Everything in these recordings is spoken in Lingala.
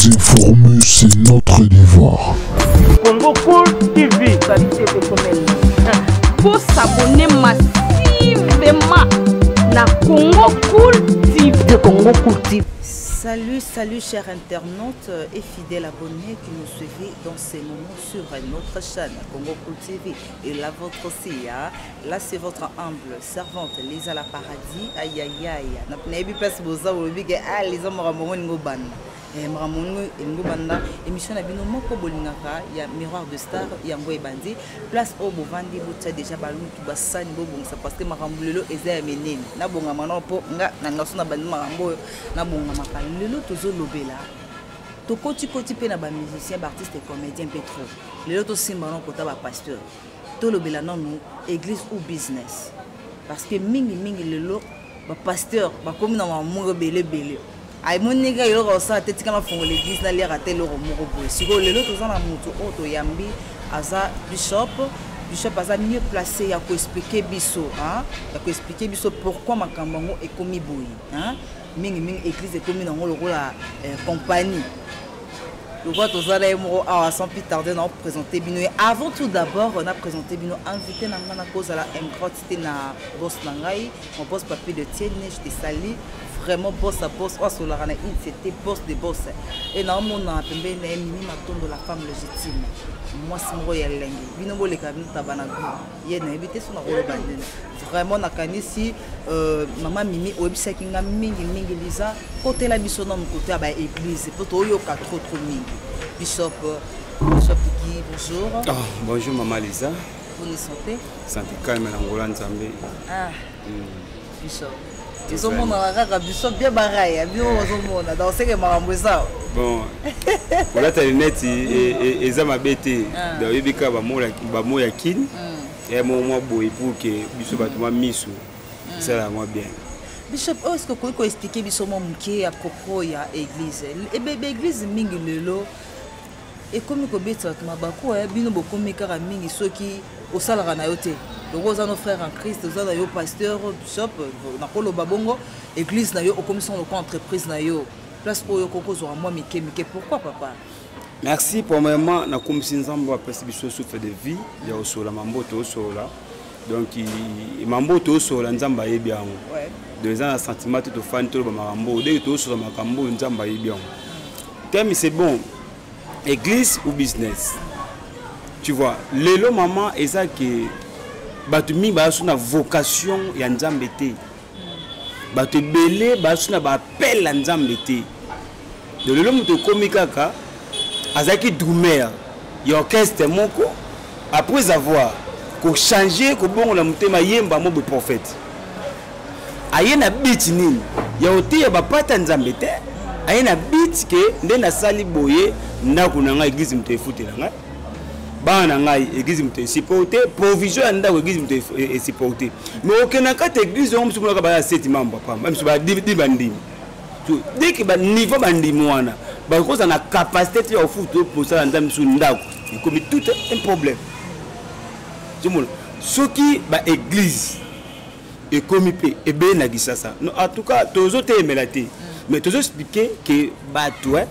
Vous informer, c'est notre devoir. Congo Cool TV. Faut s'abonner massivement na Congo Cool TV. De Congo Cool TV. Salut chers internautes et fidèles abonnés qui nous suivez dans ces moments sur notre chaîne Congo Cool TV. Et la vôtre aussi, hein? Là c'est votre humble servante Lisa la Paradis. Aïe aïe aïe. N'a pas place pour ça ou bien les hommes ramon ngoban. Ramon ngobanda émission na bino moko bolingaka ya miroir de star ya ngoy bandi place au bovandi botya déjà balou tout basani bobongisa parce que marambulelo eza ya menene na bonga mana po nga na ngaso na bandi marambo na bonga makala lelo tozo lobela to koti pe na ba musicien ba artiste et comédien petro lelo to simba non kota ba pasteur to lobela non église ou business parce que mingi lelo ba pasteur ba komi na mamungo belé ay moniga yo ko sa tetika na fongo l'église na lera telo ko moko boy siko lelo toza na mutu oto yambi aza bishop aza mieux placé ya ko expliquer biso hein ya ko expliquer biso pourquoi makambo ngo ekomi boy hein mingi église ekomi na ngo lokola compagnie. Le voit aux allées sans plus tarder à présenter Bino. Et avant tout d'abord, on a présenté Bino invité dans la cause à la c'était na boss nangai, mon boss papier de Tienne, je te salue vraiment boss à boss, oh sur la rana c'était boss de boss. Et dans mon nom, pembe na mimi maton de la femme légitime. Moi c'est mon royal lengi. Bino bo le kabine tabanago. Yé na invité sur la rôle bandine. Vraiment na kanisi maman mimi obisa kinga mingi Lisa côté la biso na côté à ba église poto yo ka trop mingi. Bishop Guy, bonjour. Ah, bonjour Maman Lisa. Vous nous sentez? Santé calme na ngola nzambe. Ah. Bishop. Ils ont mon rara Bishop bien baraye, bien ozomona. Dans ce que marambo ça. Bon. Voilà ta lunette et ça m'a bêté. Dans yebika ba moya kin. Et moi boy pour que Bishop batuma misu. Ça la moi bien. Bishop, est-ce que vous pouvez expliquer Bishop à propos de l'église? Et bien, l'église mingi lelo. Et comme vous avez dit, vous avez dit que ceux qui au salaire na yote. Donc vous avez nos frères en Christ, vous avez nos pasteurs, Bishop, na kolo babongo, église na yo, commission de entreprise na yo. Place où yo koko zo moi mike. Pourquoi papa? Merci pour moment na commission nzambo après Bishop souffle de vie, ya osola mamboto osola. Donc mamboto osola nzamba yebi yango. Ouais. Deux ans à sentiment tout fan tout le marambo dès que tout sur makambo nzamba yebi. Thème c'est bon. Église ou business. Tu vois, lelo maman et ça que batumi ba suna vocation ya nzambe te. Batu belé ba suna ba appel la nzambe te. De lelo muto komikaka azaki drumer ya orchestre moko après avoir ko changer ko bongo la mutema yemba mo prophète. Aye na beat nini ya oti ya bapata nzambe te aye na beat ke nde na sali boye ndako na ngai église mte futela ngai bana ngai église mte supporter provision ndako église mte supporter mais okena kata église on msumuna ka ba 7 membres papa même si ba di bandimi to dès que ba niveau bandimi wana ba koza na capacité ya futu pour ça nzambe su ndako comme tout un problème tout le monde ce qui ba église et comme et bien na gisasa en tout cas tous autres melate mais tous expliquer que ba toi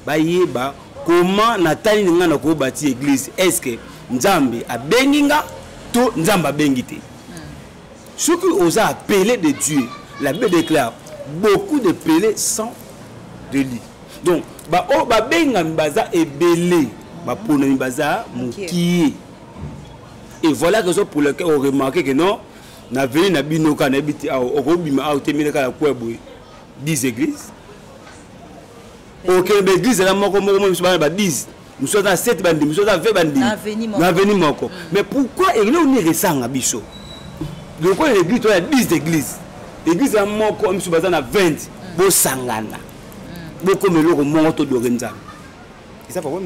ba yeba comment natali nga na ko bâti église est-ce que nzambe a benginga to nzamba bengite ce qui osa appeler de Dieu la Bible déclare beaucoup de pelés sans de lit donc ba o ba benga mbaza ebele ba pona mbaza muki et voilà raison pour laquelle on remarque que non na venu na binoka na biti au obima au temile kala kwebo 10 églises OK l'église la moko ba 10 nous sommes à 7 bandi nous sommes à 20 bandi na venu moko mais pourquoi il on est resanga biso donc l'église il y a 10 églises l'église la moko nous sommes à 20 bo sangana boko meloko monto do renza et ça pourquoi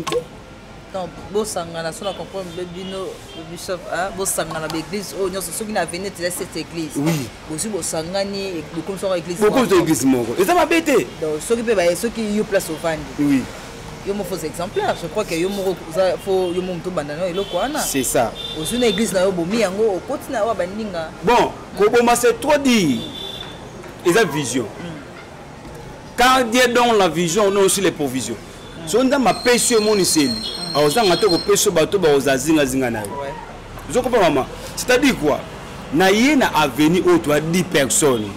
donc bosangana sur la comprendre bino bishop ah bosangana l'église oh nyonso soki na venir de cette église oui bosi bosangani comme sur l'église beaucoup d'églises moko et ça m'a bêté donc soki pe ba soki yo place au vandi oui yo mo faux exemplaire je crois que yo mo faut yo mo mto bandana eloko wana c'est ça osu na église na yo bomi yango okoti na wa bandinga bon ko boma c'est trop dit et ça vision quand Dieu donne la vision on a aussi les provisions so nda mapesi moni seli azanga to ko peso bato ba ozazinga zinga na yo zoko pa mama c'est-à-dire quoi na yé na avenir au toi 10 personnes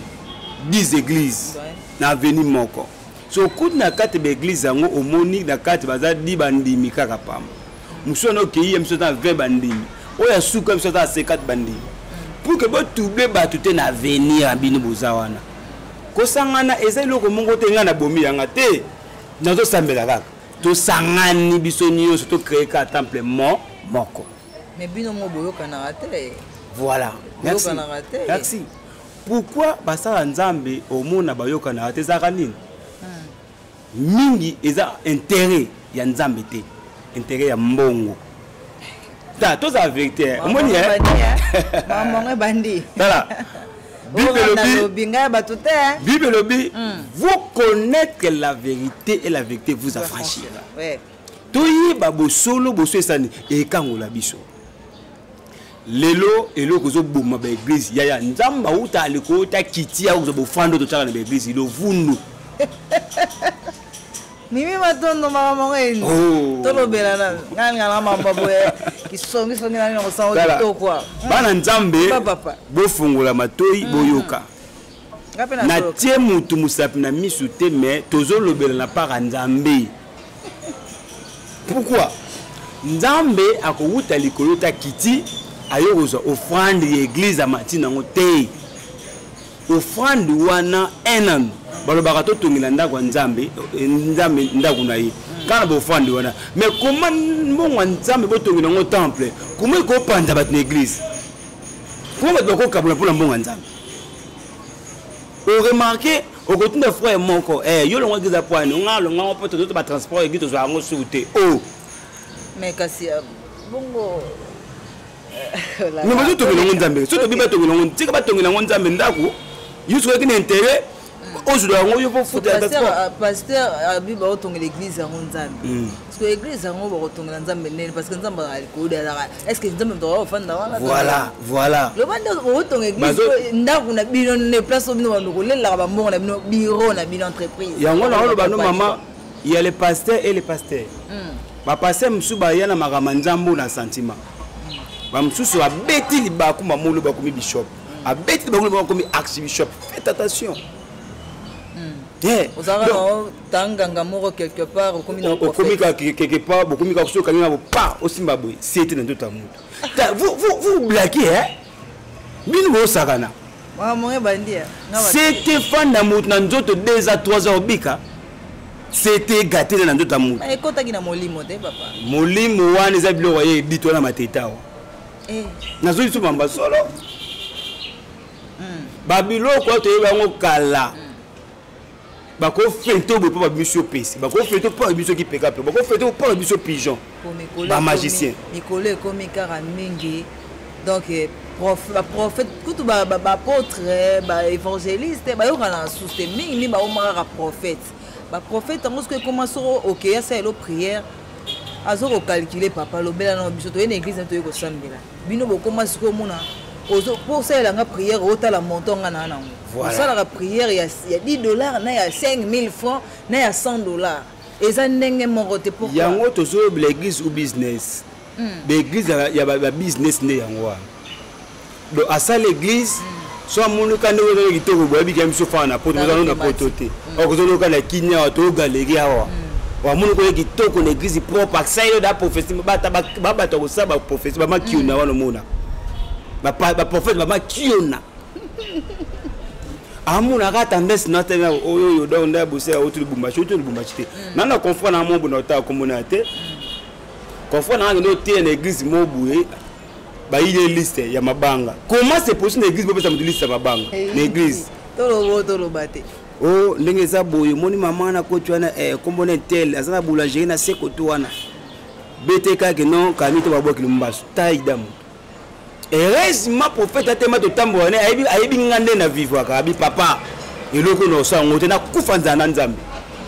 10 églises na avenir moko so coup na kate be église yango omoni na kate baza 10 bandimi kaka pamba musono ke yé musono 20 bandimi oya suka musono 50 bandimi pour que tout le bato te na avenir abini bozawana ko sangana eza loko mongo te nga na bomi yanga te nazo sambela kaka to sangani biso nyonso to créer ka temple moko mais bino mo boyoka na raté voilà merci merci pourquoi basala nzambe omona bayoka na raté zaka nini mingi eza intérêt ya nzambe te intérêt ya mbongo ta to za vérité omoni maman bandi voilà Bible lobby, vous connaître la vérité et la vérité vous affranchir. Toyi babo solo boso esani e kangola biso. Lelo elo kozo boma ba église yaya nzamba uta aliko ta kitia kozo bofando to tsaka na église lo vundu. Mimi matondo mama ngeni. Tolo belana nganga na mamba boye kisongi na ngo sawo to kwa. Bana nzambe bo fungola matoyi boyoka. Na tie mutu musapi na misu te mais tozo lobela na para nzambe. Pourquoi? Nzambe akowuta likolo ta kiti ayokoza offrande l'église a matina ngo te. Offrande wana enan balobaka to tongela ndako nzambe ndako na ye kana bo offrande wana mais comment mbongo nzambe bo tongela ngo temple comment ko panda bat na église comment ba ko kabula pour mbongo nzambe o remarquer au côté de frère moko yo longo giza poane ngalo ngamo poto to ba transport église to za ngo souté mais kasi bongo mais ba to tongela ngo nzambe so to bi ba tongela ngo tika ba tongela ngo nzambe ndako yusu ko kine intérêt ozulo ngo yo fofuta pasteur abiba otonga l'église en nzambe parce que l'église en ba otonga nzambe nene parce que nzambe aliko dala est-ce que nzambe ndo ofanda wana voilà le bande otonga église ndako na bino ne place bino ba kolela ba mbongo na bino bureau na bino entreprise yango na lo bano mama il y a les pasteurs et les pasteurs ba pasteur msuba yana makama nzambo na sentiment ba msusu abeti libako mamulu ba komi bishop abeti libako ba komi archbishop faites attention. Vous avez tanganga moro quelque part au quelque part beaucoup de choses quand même pas au Zimbabwe c'était dans tout le monde vous blaguez hein bino bo sakana c'était fan d'amour dans nzoto 2 à 3 heures bika c'était gâté dans tout le monde et kota kina molimo te papa molimo wana za bilo waye dit wana mateta nazo yiso bamba solo babilo ko to yebango kala bako fento bo pa biso pesi bako fento pa biso ki peka pe bako fento pa biso pigeon ba magicien mikole komi kara mingi donc prophète kutu ba apôtre ba évangéliste ba yo kana souste mingi ba omara prophète ba prophète parce que commence OK ya ça lo prière azo ko calculer papa lo bela na biso to une église to ko sambela bino bo commence ko mona pour ça la prière autant la montant na na ça la prière il y a $10 na ya 5000 francs na ya $100 et ça ndenge morote pour yango to so l'église ou business l'église ya ba business ne yango do asa l'église so munu kande wo ki to bo bi kam so fa na poto na potote o ko zo ka na kinya to galerie awa wa munu ko ki to ko l'église propre ça yo da prophétie ba to ko sa ba prophétie ba makiuna wana mona ba prophète ba makiuna amuna ka tendance na tena oyo do nda bose ya otu lubumbashi te nana confort na mo bona ta communauté confort na no te na église mobué ba ile liste ya mabanga comment c'est possible na église bopesa mu liste ya mabanga na église tolo bate ndenge za boyo moni mama na ko twana kombona tel azana boulangerie na seko to wana BTK que non kamito baboki lumbaso taïdam heureusement prophète atema to tambo ne ayibi ngande na vivre ka bi papa eloko no sa ngote na kufanza na nzambe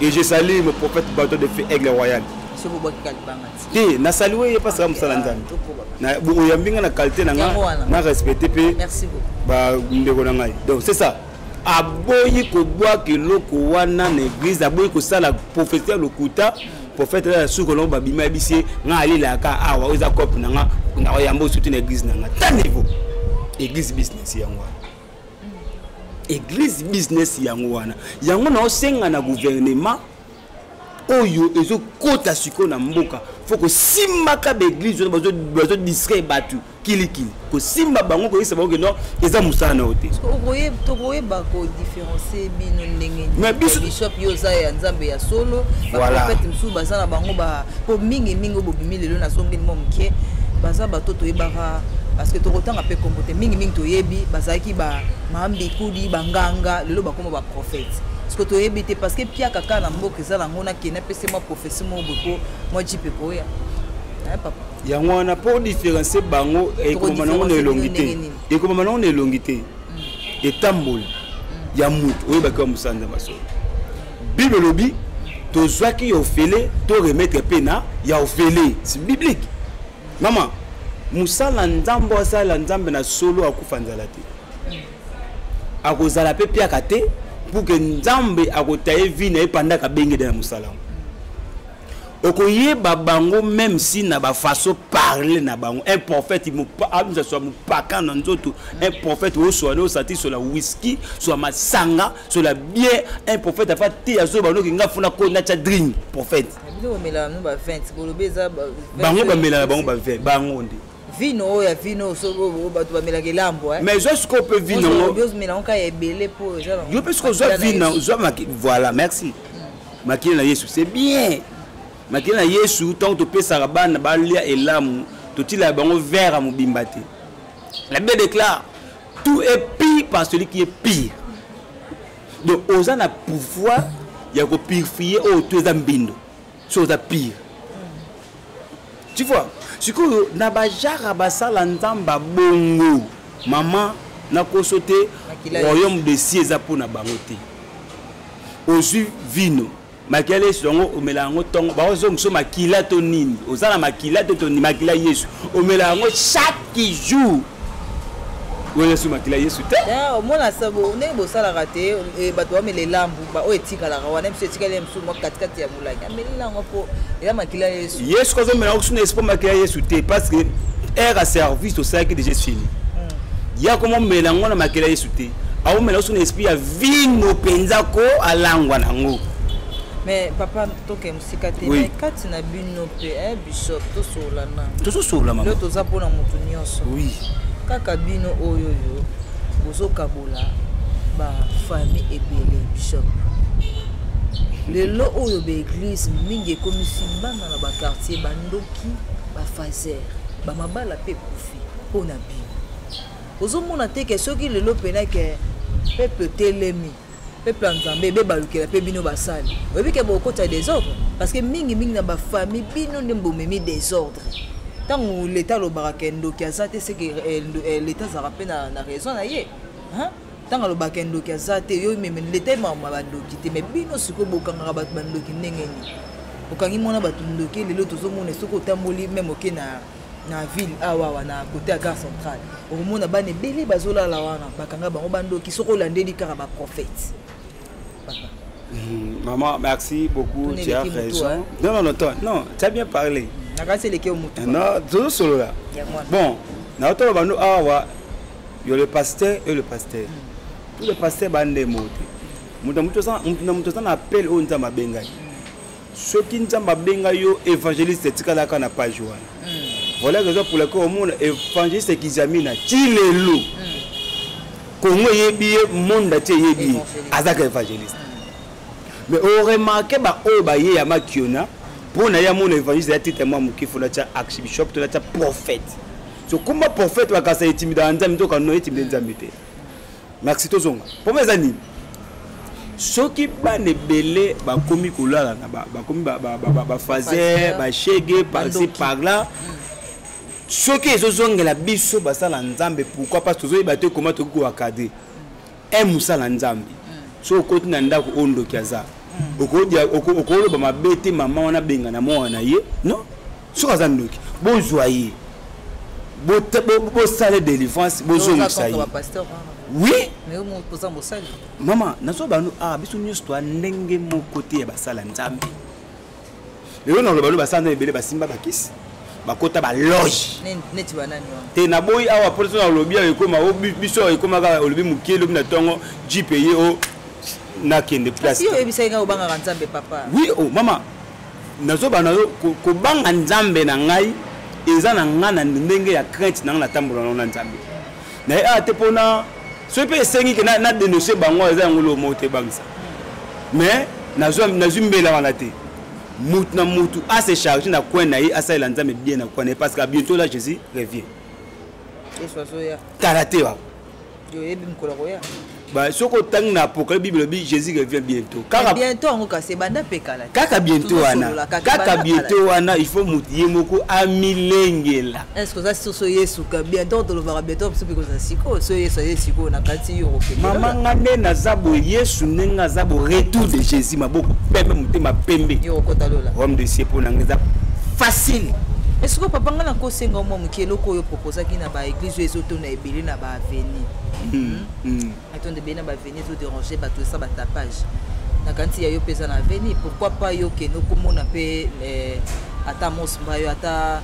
et je salue le prophète bateau de feu aigle royal so bo boki kalibanga ti na saluer ye pasaka musala nzambe na bu yambinga na qualité na nga na respecter pe merci beaucoup ba ndeko na ngai donc c'est ça aboyi ko boa ke loko wana na église aboyi ko sala professeur lokuta prophète la sous kolomba babima bisi nga ali la ka awa oza cop na nga na yambo surtout na église na nga ta niveau église business yango église business yango wana yango na osenga na gouvernement oyo ezo kota siko na mboka faut que simaka ba église bazo discret batu kilikili ko simba bango ko isa bango non eza musana na ote tokoye ba ko différencier bino ndenge mais bishop yoza ya nzambe ya solo ba prophète msu bazana bango ba po mingi obobimi lelo na songi mo mke baza batoto yebaka parce que tokotanga pe kombote mingi toyebi bazaki ba mambi kudi banganga lelo bakoma ba prophète ce que toyebi te parce que pia kaka na mboka ezala ngona kena pese mo professeur mo boko mo jipe koya papa yango wana pour différencier bango et comme na elongité et comme na elongité etamboli ya mutu oyo bakwa musanda maso bible lobi to zwaki ofele to remettre pena ya ofele c'est biblique maman musala nzambo asala nzambe na solo akufanzala te akozala pe pia kate pour que nzambe akotaye vie na epanda ka benge na musala okoye babango même si na ba façon parler na bango un prophète il me soit pas quand dans autres un prophète au soit no sati sur la whisky sur ma sanga sur la bière un prophète a fait te azo bango kinga funa ko na cha drink prophète bino mela no ba 20 bolobeza bango ba mela bango ba 20 bango ndi vino ya vino so batu ba mela kelambo mais est-ce qu'on peut vino bios mela on ka ebele po je pense que zo vino zo voilà merci makile na Yesu c'est bien makina Yesu tant to pesa bana balia elamu to tila bango vers à mobimbate la Bible déclare tout est pire par celui qui est pire donc aux a pouvoir ya ko purifier au tous ambindo chose à pire tu vois siko na bajara basala nzamba bongo maman na kosote royaume de cieux pour na bangote ozu vino makila Yesu ngo omela ngo tongo ba ozo ngso makila to nini ozala makila to ni makila Yesu omela ngo chaque jour oyo Yesu makila Yesu te ya omona sabo ne bo sala raté e bato ba mele lambu ba o etika la rawa nem se etika le msu mo katikati ya mulanya amela ngo po ela makila Yesu Yesu ko zo mela ngo suna espo makila Yesu te parce que era service au sac déjà fini ya komo mela ngo na makila Yesu te a omela suna esprit ya vino penza ko alangwa nango. Mais papa toke musikate mais kati na bino pe bishop to solana to sola mama to za pona mutu nyonso oui kaka bino oyo yo bozokabola ba famille ebele bishop lelo oyo be église mingi komisi bana na ba quartier bandoki ba fazer ba mabala pe kufi pona bino ozomona te ke soki lelo pena ke peuple telemi peuple nzambe be balukela pe bino basali obi ke bokota désordre parce que mingi na ba famille bino ndembo memi désordre tant l'état lo barakendo ki azate c'est que l'état za rappelle na raison na ye hein tant lo bakendo ki azate yo meme l'état mama bandoki te mais bino siko bokanga ba bandoki ndengeni okangi mona batundoki lelo tozomona soko tamboli même oke na ville awa na côté à gare centrale au monde bane belé bazola la wana bakanga bango bandoki soko landeli kaka ba prophète. Maman, merci beaucoup, tu as raison. Non, tu as bien parlé. Non, tout solo là. Bon, il y a le pasteur et le pasteur. Tout le pasteur bande moté. Mutu appelle au Nzamba Benga. Ceux qui Nzamba Benga yo évangéliste tikala kana page wana. Voilà raison pour laquelle au monde évangéliste qui zamina tilelo. Kongo yebi monde te yebi azaka évangéliste. Mais on remarque ba o ba ye ya makiona pour na ya mon évangéliste ya titre moi mukifo na cha archbishop to na cha prophète. So comment prophète wa kasa intimida nzambe to ka no intimida nzambe te. Merci tozonga. Pour mes amis. Soki ba ne belé ba komi kolala na ba komi ba fazer ba chege par-ci par-là. Soki ezozonga la biso basala nzambe pourquoi parce que tozoyeba te comment to ko akadé. Un musala nzambe. So ko tina ndako ondo kiaza. Okolo ba mabete mama wana benga na mwana ye. Non? So kazandoki. Bonjour. Bo sale délivrance, bonjour ça y. Oui. Mais au moins posant mon sale. Maman, nazo banu biso nyuso to ndenge mo côté ba sala nzambe. Lelo na lobalo ba sanda ebele ba simba ba kisi. Ba kota ba loge. Neti banani wa. Te na boy awa police na lobia ekoma biso ekoma ka lobi mukelo na tongo JPE o na kende place. Si yo ebisa nga obanga nzambe papa. Oui, oh maman. Nazo bana ko banga nzambe na ngai eza na ngana ndenge ya crainte na tambola na nzambe. Na te pona so pe sengi ke na dénoncer bango eza ngolo mote bangsa. Mais nazo mbela wana te. Mutu na mutu a se charger na coin na yi asa ela nzambe bien na coin parce que bientôt là Jésus revient. Et soit soya. Karaté wa. Yo ebi mkola koya. Bah soko tang na apocalypse Bible bi Jésus revient bientôt. Bientôt on ka se banda pekala. Kaka bientôt wana. Kaka bientôt wana il faut mutie moko amilengela. Est-ce que ça sur Yesu ka bientôt on va bientôt parce que ça siko so Yesu ko na kati yo ke. Mama ngane na zabo Yesu nenga zabo retour de Jésus maboko pembe mutema pembe. Yo kota lola. Homme de ciel pour nangeza facile. Est-ce que papa ngana ko senga mo mukelo ko yo proposa ki na ba église eso to na ebele na ba avenir. Attendez bien na venir tout déranger bateau ça ba tapage na kanti ya yo pesa na venir pourquoi pas yo ke no komona pe ata mos mbayo ata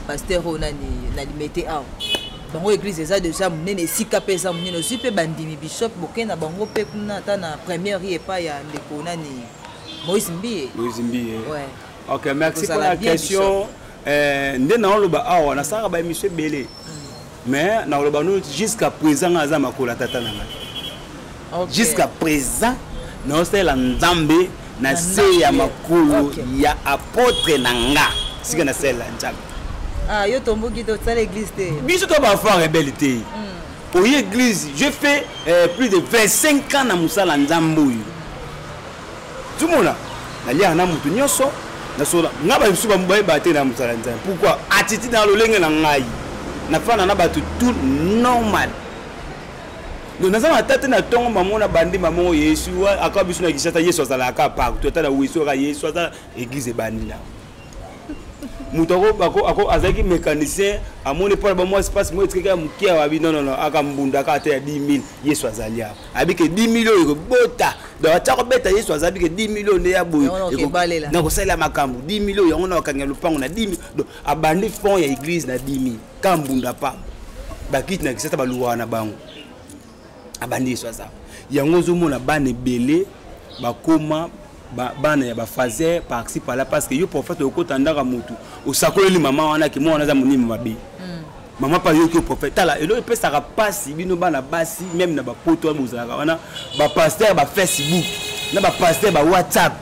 pasteur onani na limité a bango église ça déjà munene sika pesa munene super bandimi bishop bokena bango pe kuna ata na première et pas ya ndeko nani Moïse Mbie. Ouais. OK, merci pour la question. Nde na loba awa na saka ba émission belé. Mais na loba no jusqu'à présent aza makola tata na nga. Jusqu'à présent no c'est la nzambe na se ya makolo ya apôtre na nga. Sika na c'est la nzambe. Ah yo tombo ki to tsala église te. Biso to ba faire rebelité. Pour l'église, j'ai fait plus de 25 ans na musala nzambe. Tout le monde na lia na mutu nyoso na sola ngaba biso ba mbaye ba te na musala nzambe. Pourquoi attitude na lolenge na ngai na fana na batu tout normal. Donc nous avons tête na tongo mamona bandi mamongo Yesu akaba biso na kishata Yesu azala ka pa to tata wiso ka Yesu azala église bandi la. Mutoko ako azaki mécanicien amone pour ba mo espace mo etrika mukia wa bi non aka mbunda ka te 10 000 Yesu azali a abi ke 10 millions ko bota donc atako beta Yesu azabi ke 10 millions ne ya boy na ko sala makambu 10 millions yango na kanga lupango na 10 000 donc abandi fond ya église na 10 000 ka mbunda pa bakiti na kisata baluwa na bango abandi Yesu azali yango zo mona bane belé bakoma bana ya bafazer par-ci par-là parce que yo prophète okotandaka mutu osakoleli mama wana ki mwana za munimi mabe mama pa yo ki prophète tala elo epesaka pasi bino bana basi même na bapoto bozalaka wana ba pasteur ba Facebook na ba pasteur ba WhatsApp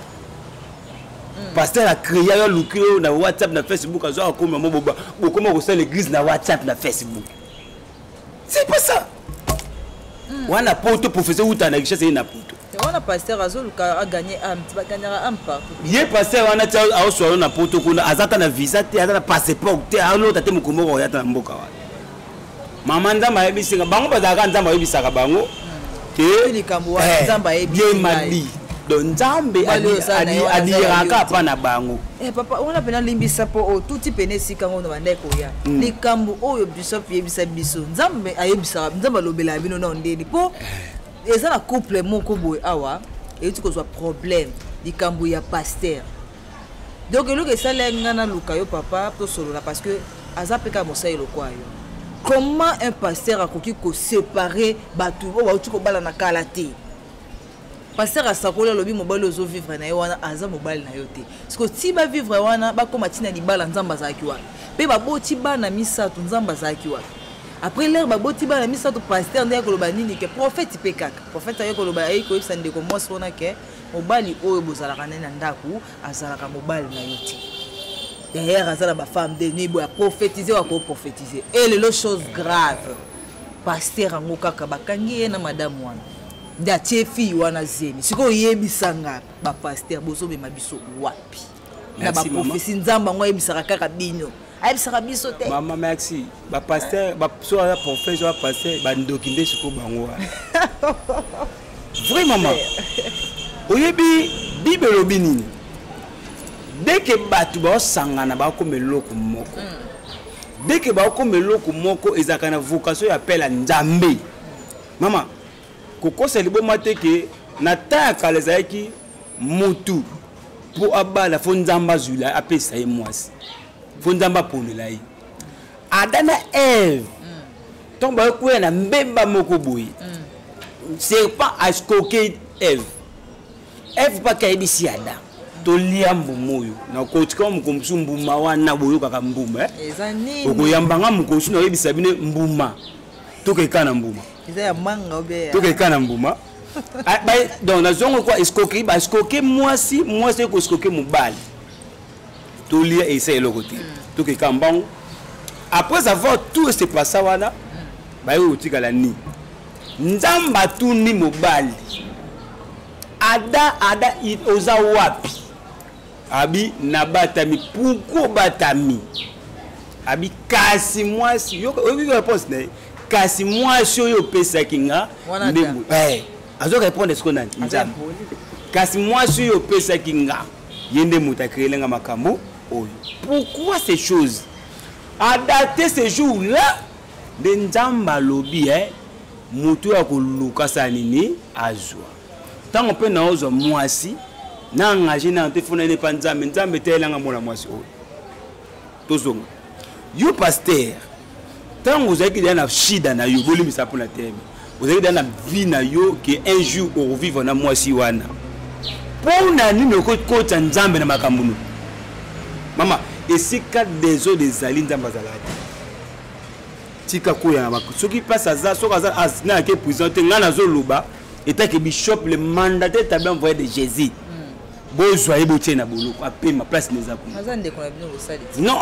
pasteur a créé yo lukio na WhatsApp na Facebook azo akoma moboba bokoma ko sala l'église na WhatsApp na Facebook c'est pas ça wana poto professeur utana richesse ina poto on a pasteur Azoluka a gagné un gagnera un partout. Yé pasteur on a tia au soir na poto kuna azata na visa te azata passeport te alo tate mukomoko ya ta mboka wa. Mama nzamba yebisinga bango bazaka nzamba yebisaka bango ke likambo wa nzamba bien mali. Donc nzambe adiraka pa na bango. Papa on a pena limbisa po o tuti pene sika ngono bandeko ya. Likambo oyo bishop yebisa biso nzambe ayebisa nzamba lobela bino na ndeli po et ça la couple moko boy awa et tu ko soit problème likambo ya pasteur donc le ça lenga na luka yo papa to solo là parce que azapeka mosai lokwa yo comment un pasteur akoki ko séparer batu o tu ko bala na kala te pasteur asakola lobi mobali ozo vivre na yo wana aza mobali na yo te parce que si ba vivre wana ba koma tina libala nzamba zaki wa pe ba boti bana misatu nzamba zaki wa. Après l'air baboti ba na misato pasteur ndeko koloba nini ke prophète pekaka prophète ayo koloba ay ko ibsa ndeko mwasi wana ke mobali oyo bozalaka na ndaku azalaka mobali na yote derrière azala ba femme de nuit bo prophétiser wa ko prophétiser et les choses graves pasteur ango kaka bakangi na madame wana nda tiefi wana zemi siko yebisanga ba pasteur bozo be mabiso wapi na ba prophétie nzamba ngo yebisaka kaka bino. Maman merci. Ba pasteur, ba soit prophète, soit pasteur, ba ndokinde siko bango. Vrai maman. Oyebi Bible lobini. Dès que batu ba sangana ba ko meloko moko. dès que ba ko meloko moko ezaka na vocation ya appel à Nzambe mama koko selibo mate ke na ta kala zaki mutu pour abala fo Nzamba zula apesa ye mwasi fo Nzamba polela ye Adana Eve tomba ko na mbemba moko boyi serpent a scoqué Eve pas kaibisi Adam to lia mbumoyo na kotika mukomsu mbuma wana boyo kaka mbuma okoyambanga mukosu na yebisa bine mbuma tokekana mbuma ya manga obe tokekana mbuma donc na zongo kwa escoquer ba escoquer mwasi ko escoquer mobali to lia essayer le côté tokekana mbango après avoir tout ce passé wana ba yo tikala ni Nzamba tuni mobali ada oza wapi abi nabatami pourquoi batami abi kasi mwasi yo réponse na kasi mwasi yo pesa kinga ndembo azo répondre ce qu'on a Nzamba kasi mwasi yo pesa kinga yende mutakrelenga makambo oyo pourquoi ces choses adapter ces jours là de Nzamba lobi mutu ya koluka sanini azwa tango pe na ozo mwasi na engagé na te fona ne pa Nzambe te elanga mona mwasi oyo tozonga yo pasteur tango ozaki na shida na yo bolimisa pona teme ozaki na vie na yo que un jour au vivre na mwasi wana pona nini ko kota Nzambe na makambo mama esika des eaux des alines Nzamba zalati tika koya na soki passe ça soka za na ke présenté ngana zo loba eta ke bishop le mandataire tabe envoyé de Jésus bozwa ebotie na bolo apé ma place neza ko azande ko na bino osali non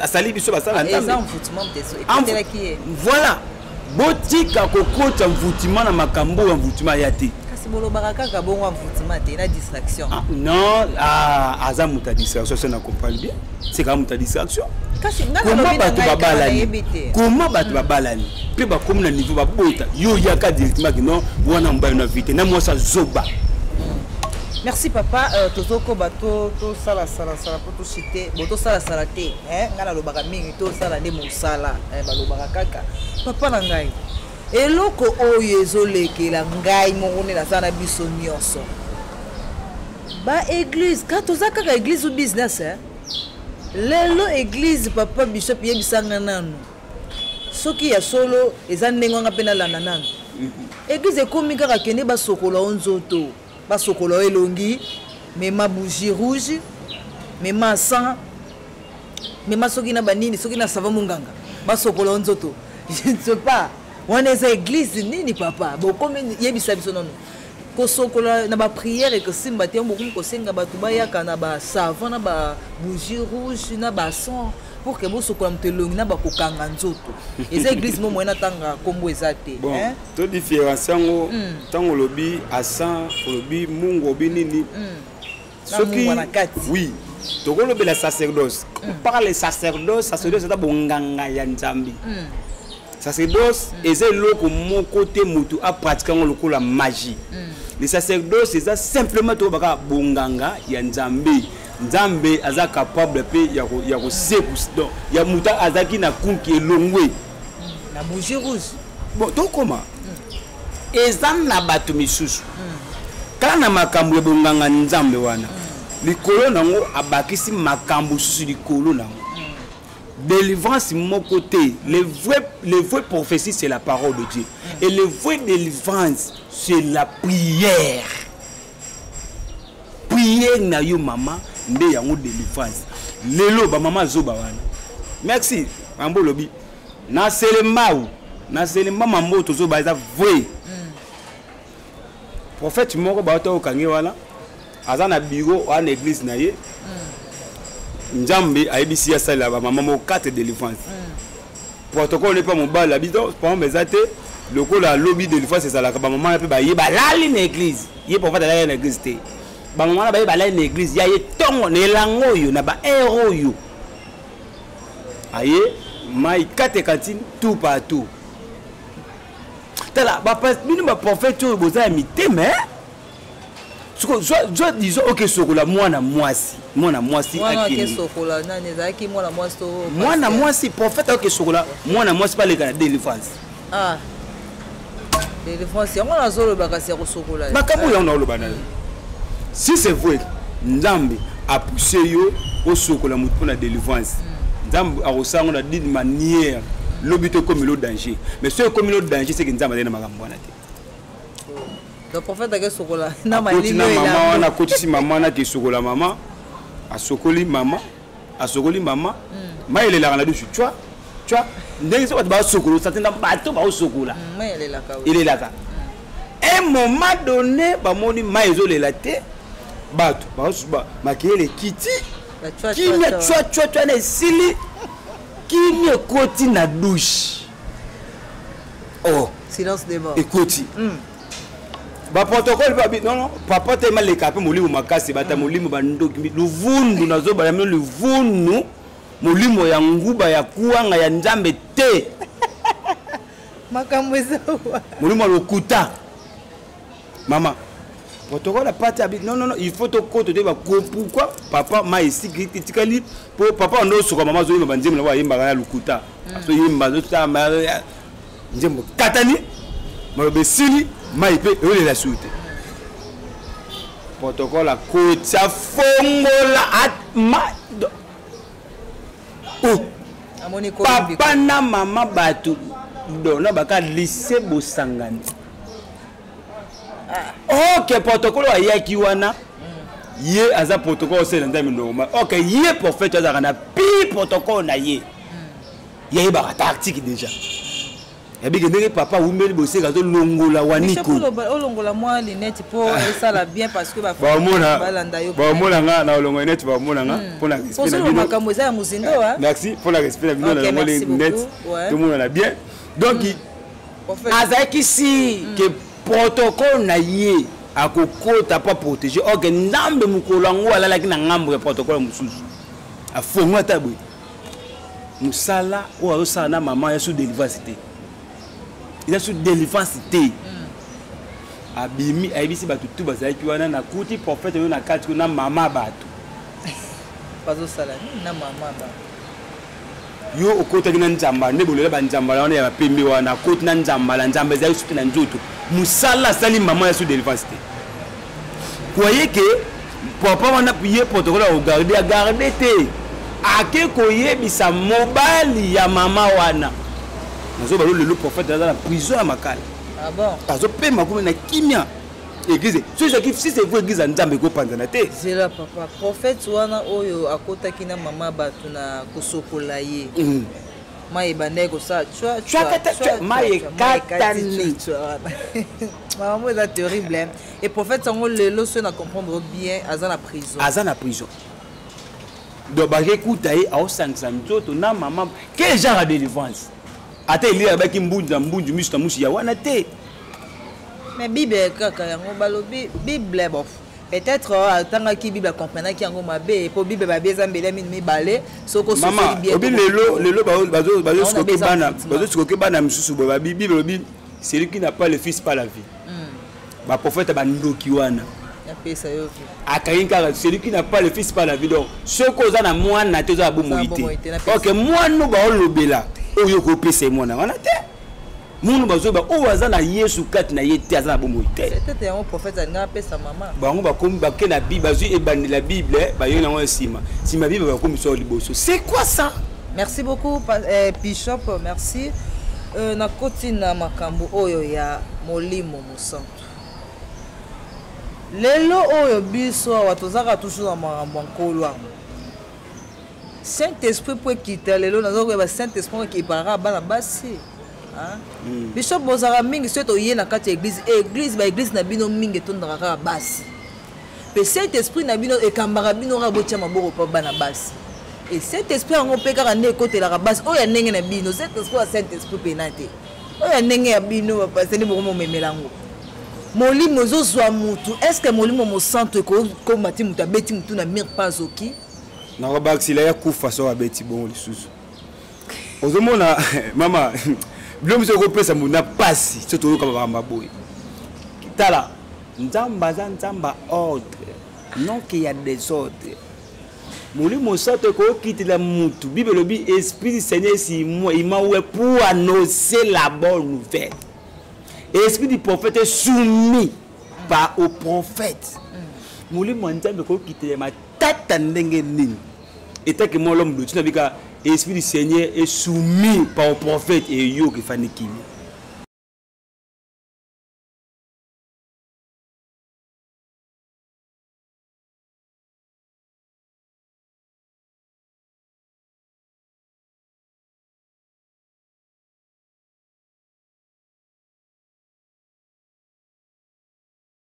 asali biso basala ntambe voilà botika kokota mvutima na makambo ya mvutima ya te kasi bolobaka kaka bongo mvutima te na distraction non aza muta distraction ça na comprendre bien c'est comme muta distraction kasi ngana comment batu babalani pe ba comme na niveau ba bota yo yaka directement que non wana mbayo na vite na moi ça zoba. Merci papa tozoko bato to sala pour to citer boto sala te ngana lobaka mingi to sala de mosala ba lobaka kaka papa na ngai eloko oyo ezolekela ngai mongone na sana biso nyonso ba église ka tozaka ka église ou business lelo église papa bishop yebisanga nanu soki ya solo eza ndengo nga pena landa nanu église ekomi kaka kende basokola onzoto basokola elongi mema bougie rouge mema sang mema soki na banini soki na sava munganga basokola onzoto je ne sais pas on est église nini papa bokomi yebisa biso nono kosokola na ba prière et que simba te mbokum kosenga batu bayaka na ba savon na ba bougie rouge na ba sang pour que bosokola mtelongi na ba kokanga nzoto eza église mo moyena tanga kombo ezate hein to différence ngo tango lobi à sang lobi mungo binini soki oui to lobi la sacerdoce par les sacerdoce c'est bonganga ya Nzambi sacerdoce eza loko mon côté mutu a pratiquer la magie. Les sacerdoces c'est simplement to baka bonganga ya Nzambe. Nzambe aza capable pe ya ko sekus donc ya muta azaki na kunki elongwe na bougie rouge. Bon to comment ezan na batu misusu kana makambo ya bonganga Nzambe wana likolo nango abakisi makambo susu likolo nango. Délivrance mon côté, les vraies prophéties c'est la parole de Dieu et les vraies délivrances c'est la prière. Prière na yo maman nde yango délivrance. Lelo ba maman zoba wana. Merci mambo lobi. Na selema mambo tozo ba za vrai. Prophète moko ba to kangi wana. Azana bureau wana église na ye. Nzambe aibisi ya sala ba maman mo 4 délivrance. Protocole n'est pas mon bal l'habitant par exemple ezate le la lobby délivrance c'est ça la ba maman pe ba yeba lali na église. Ye prophète la na église te. Ba maman ba yeba lali na église ya ye tongo ne lango yo na ba héros yo. Aye mai 4 cantines tout partout. Tala ba pas bino ba prophète yo boza imité mais soit disons ok sokola mwana mwasi akende sokola nani ezaki mwana mwasi to mwana mwasi prophète ok sokola mwana mwasi pas les gars délivrance délivrance yango nazolo bakasi ya kosokola makambo yango na loba na si c'est vrai Nzambe a poussé yo au sokola mutu na délivrance Nzambe a rosango na d'une manière l'obito comme le danger mais ce comme le danger c'est que Nzambe na makambo wana te. Le prophète a sokola na malino maman na kotisi maman na ke sokola maman a sokoli maman mais il est là na douche tu vois ndenge so ba sokolo ça tenda bato ba sokola il est là ça un moment donné ba moni maizo le laté bato ba makele kiti kimia tu na sili kimia koti na douche oh silence débat écoute ba protocole ba non papa te mal le capé molimo makasi bata molimo bandoki luvundu nazo ba le luvundu molimo ya nguba ya kuanga ya Nzambe te makambo ezo molimo lokuta maman protocole pati habite non il faut te côté de ba pourquoi papa ma ici critically pour papa on soka maman zo yimba nzembo na wa yimba ya lokuta so yimba zo ta ma nzembo katani malobe sili maipe ole la suite protocole a côté fongola at ma papa na mama bato dona baka lycée bosangani ok protocole wa yaki wana ye aza protocole c'est dans normal ok ye prophète aza na pi protocole na ye ye ba tactique déjà et bien que papa oumeli bosé gazo longola waniko longola moi linette pour ça la bien parce que ba balanda yo ba mona nga na longola linette ba mona nga pour la respect na bino makambo za muzindo merci pour la respect na bino na longola linette tout le monde na bien donc azaki si que protocole na ye akokota pas protéger ok Nzambe mukolo ngo alalaki na ngambo ya protocole mususu afongo tabwe musala o ayosa na maman ya sous délivrance. Il a sous délivrance. Abimi aibisi batu tout bazaki wana na kuti prophète na kati na mama batu bazo sala na mama ba yo okota kina nzamba ne bolela ba nzamba wana ya pembe wana koti na nzamba la nzamba za yusuti na nzoto musala sali mama ya sous délivrance. Voyez que papa wana piye protocole au garder te ake koyebisa mobali ya mama wana nazo balo le prophète dans la prison à Makala. Ah bon? Azo pe makumi na kimia église. Si c'est vrai église Nzambe ko panzana te. C'est là papa. Prophète wana oyo akota kina mama batu na kosokola ye. Maye bandeko ça tu maye katani. Maman c'est terrible. Et prophète sango le loso na comprendre bien azana prison. Azana prison. Donc ba écoute ay au sangsa nzoto na maman quel genre de délivrance? Ate il y a baki mbunja musta mushi ya wana te. Mais Bible kaka yango balobi Bible bof. Peut-être tanga ki Bible comprendre ki yango mabe pour Bible ba beza mbele mi balé soko so bien. Obi lelo bazo skoke bana msusu ba Bible obi celui qui n'a pas le fils pas la vie. Ba prophète ba ndoki wana. Ya pesa yo. Akainka celui qui n'a pas le fils pas la vie donc soko za na mwana te za bomoité. OK moi no ba olobela. Oyo ko pesa mwana wana te. Munu bazoba o azana Yesu kat na yete azana bomoité. C'était un prophète nga pesa mama. Bango ba komi ba ke na Bible bazu ebandi la Bible ba yo na ngo sima. Sima Bible ba komi so liboso. C'est quoi ça? Merci beaucoup Bishop, merci. Na kotina makambo oyo ya molimo musantu. Lelo oyo biso watozaka toujours na makambo nkolo. Saint-Esprit pour quitter lelo nazo ko Saint-Esprit qui parara bana basi. Hein? Bishop bozara mingi soto yena kati église ba église na bino mingi tondaka basi. Pe Saint-Esprit na bino e kambara bino ra botia maboko pa bana basi. Et Saint-Esprit ngo pe kaka ne côté la basi oya ndenge na bino Saint-Esprit penate. Oya ndenge ya bino ba paseni boko memelango. Molimo zozwa mutu est-ce que molimo mo santo ko mati mutu abeti mutu na mir pazoki? Na robaxila ya kufa so abeti bon lisusu. Ozomona mama Blom se repesa muna pasi soto kama bamba boy. Tala nzamba za nzamba ordre non qu'il y a des ordres molimo soto ko kitila mutu bible lobi esprit du Seigneur si moi il m'a oué pour annoncer la bonne nouvelle. Esprit du prophète est soumis par au prophète. Molimo nzambe ko kitila ma tata ndenge nini. Et tant que moi l'homme de tu n'as vu qu'esprit du Seigneur est soumis par au prophète et yo qui fanikimi.